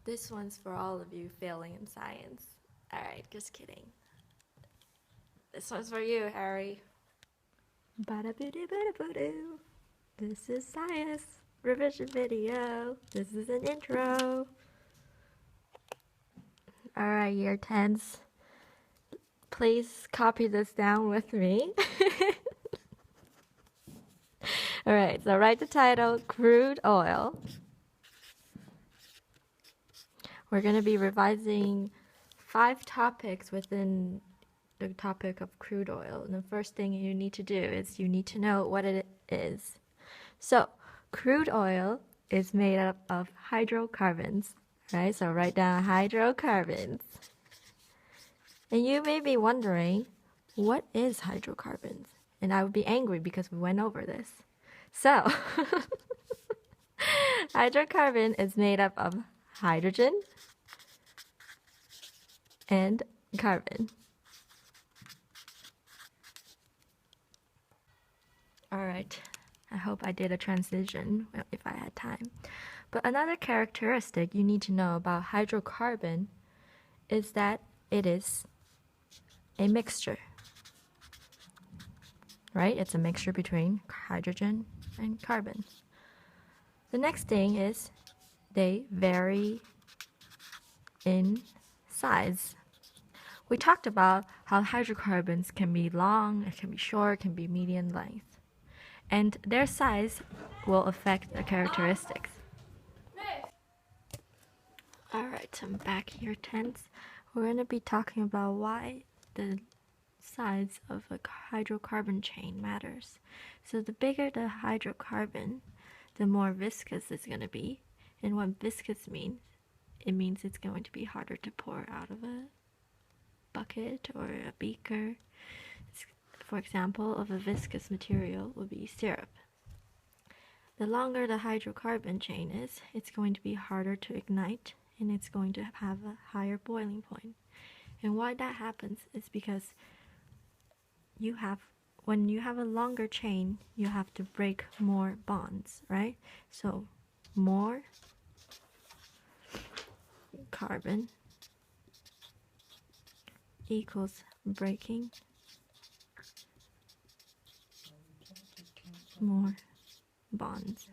This one's for all of you failing in science. Alright, just kidding. This one's for you, Harry. Ba-da-boo-doo-ba-da-boo-doo. This is science revision video. This is an intro. Alright, year 10s. Please copy this down with me. Alright, so write the title, Crude Oil. We're going to be revising 5 topics within the topic of crude oil. And the first thing you need to do is you need to know what it is. So, crude oil is made up of hydrocarbons, right? So write down hydrocarbons. And you may be wondering, what is hydrocarbons? And I would be angry because we went over this. So, hydrocarbon is made up of hydrogen and carbon. Alright, I hope I did a transition if I had time. But another characteristic you need to know about hydrocarbon is that it is a mixture. Right? It's a mixture between hydrogen and carbon. The next thing is they vary in size. We talked about how hydrocarbons can be long, it can be short, it can be medium length. And their size will affect the characteristics. Alright, I'm back here, tense. We're going to be talking about why the size of a hydrocarbon chain matters. So the bigger the hydrocarbon, the more viscous it's going to be. And what viscous means, it means it's going to be harder to pour out of a bucket or a beaker. For example, of a viscous material would be syrup. The longer the hydrocarbon chain is, it's going to be harder to ignite and it's going to have a higher boiling point. And why that happens is because when you have a longer chain, you have to break more bonds, right? So more carbon equals breaking more bonds.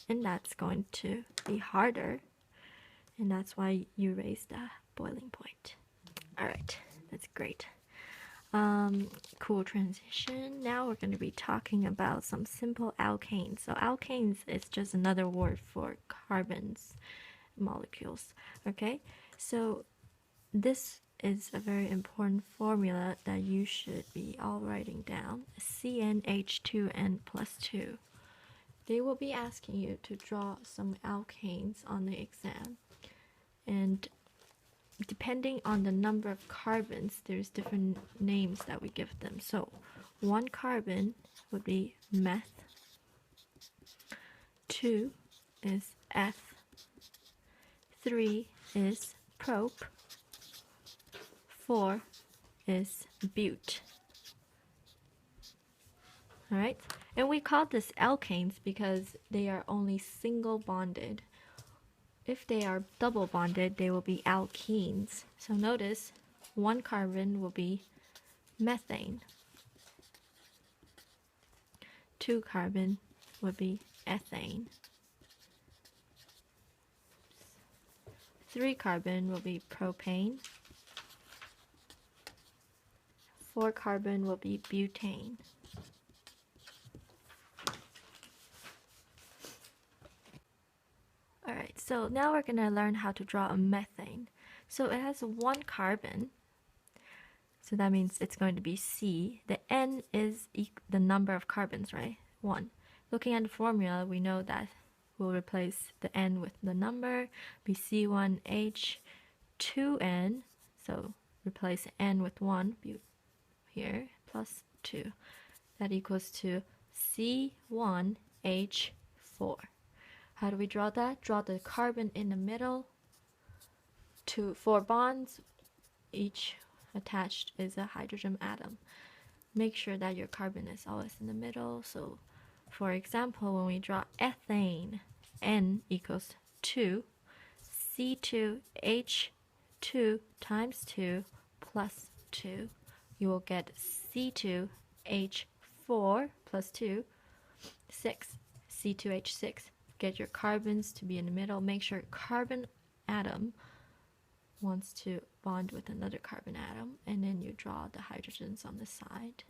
And that's going to be harder, and that's why you raise the boiling point. Alright, that's great. Cool transition. Now we're going to be talking about some simple alkanes. So alkanes is just another word for carbons molecules. Okay, so this is a very important formula that you should be all writing down. CnH2n plus 2. They will be asking you to draw some alkanes on the exam, and depending on the number of carbons, there's different names that we give them. So 1 carbon would be meth, 2 is eth, 3 is prop, 4 is bute. Alright, and we call this alkanes because they are only single bonded. If they are double bonded, they will be alkenes. So notice 1 carbon will be methane, 2 carbon would be ethane, 3 carbon will be propane, 4 carbon will be butane. Alright, so now we're going to learn how to draw a methane. So it has 1 carbon, so that means it's going to be C. The N is the number of carbons, right? 1. Looking at the formula, we know that we'll replace the N with the number, be C1H2N, so replace N with 1 here, plus 2. That equals to C1H4. How do we draw that? Draw the carbon in the middle. 4 bonds, each attached is a hydrogen atom. Make sure that your carbon is always in the middle. So, for example, when we draw ethane, N equals 2. C2H2 times 2 plus 2. You will get C2H4 plus 2, 6. C2H6. Get your carbons to be in the middle. Make sure carbon atom wants to bond with another carbon atom, and then you draw the hydrogens on the side.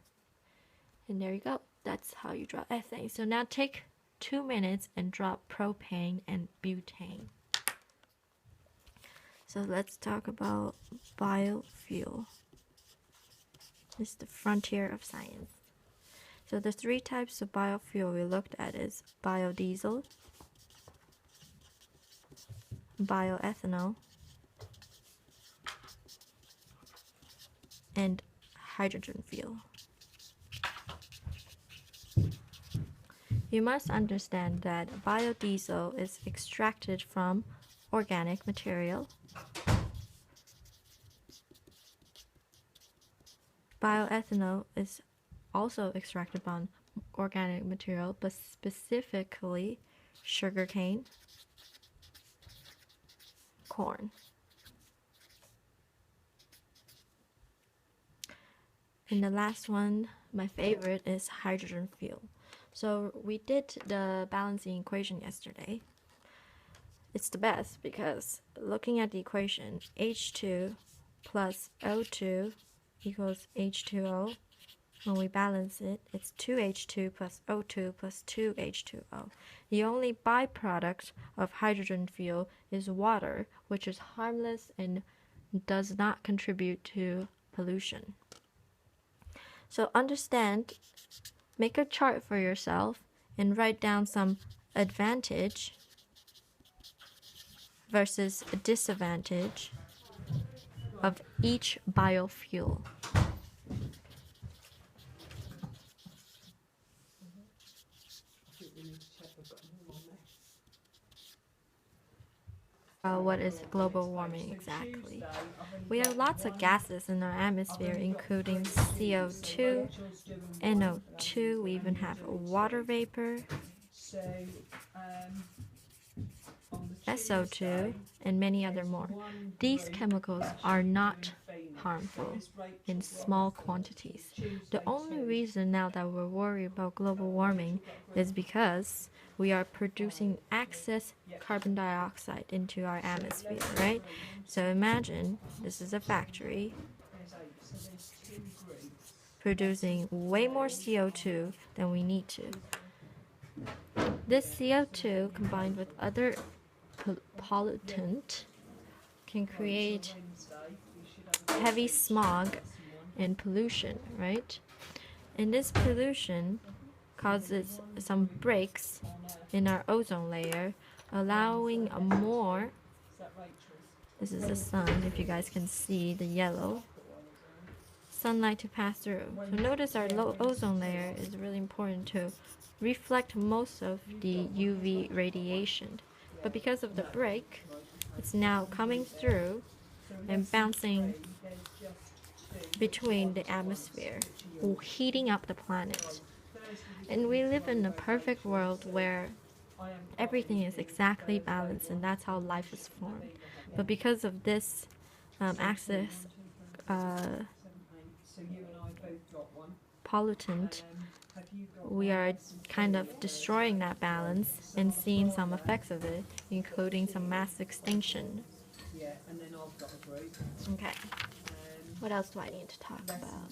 And there you go. That's how you draw ethane. So now take 2 minutes and draw propane and butane. So let's talk about biofuel. It's the frontier of science. So the 3 types of biofuel we looked at is biodiesel, bioethanol, and hydrogen fuel. You must understand that biodiesel is extracted from organic material. Bioethanol is also extracted from organic material, but specifically sugarcane, corn. And the last one, my favorite, is hydrogen fuel. So we did the balancing equation yesterday. It's the best because looking at the equation, H2 plus O2 equals H2O. When we balance it, it's 2H2 plus O2 plus 2H2O. The only byproduct of hydrogen fuel is water, which is harmless and does not contribute to pollution. So understand, make a chart for yourself and write down some advantage versus a disadvantage of each biofuel. What is global warming exactly? We have lots of gases in our atmosphere, including CO2, NO2, we even have water vapor, SO2, and many other more. These chemicals are not harmful in small quantities. The only reason now that we're worried about global warming is because we are producing excess carbon dioxide into our atmosphere, right? So imagine this is a factory producing way more CO2 than we need to. This CO2 combined with other pollutant can create heavy smog and pollution, right? And this pollution causes some breaks in our ozone layer, allowing a more, this is the sun, if you guys can see the yellow, sunlight to pass through. So notice our low ozone layer is really important to reflect most of the UV radiation. But because of the break, it's now coming through and bouncing between the atmosphere, heating up the planet. And we live in a perfect world where everything is exactly balanced, and that's how life is formed. But because of this excess pollutant, we are kind of destroying that balance and seeing some effects of it, including some mass extinction. Okay, what else do I need to talk about?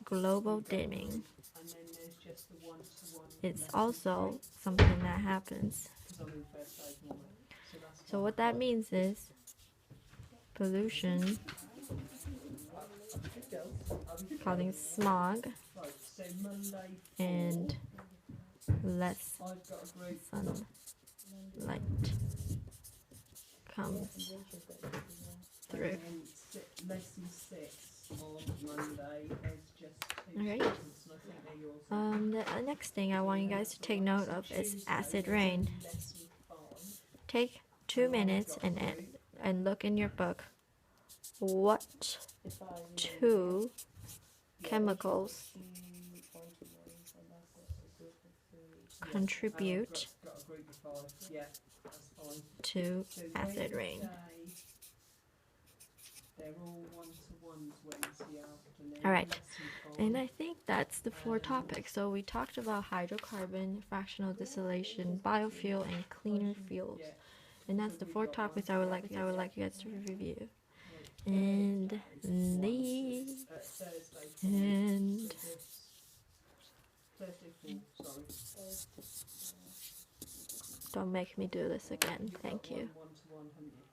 Global dimming. It's also something that happens. So what that means is pollution causing smog and less sunlight comes through. Alright. The next thing I want you guys to take note of is acid rain. Take 2 minutes and look in your book. What 2 chemicals contribute to acid rain. Alright, and I think that's the 4 topics. So we talked about hydrocarbon, fractional distillation, biofuel, and cleaner fuels. And that's the 4 topics I would like you guys to review. And don't make me do this again. Thank you.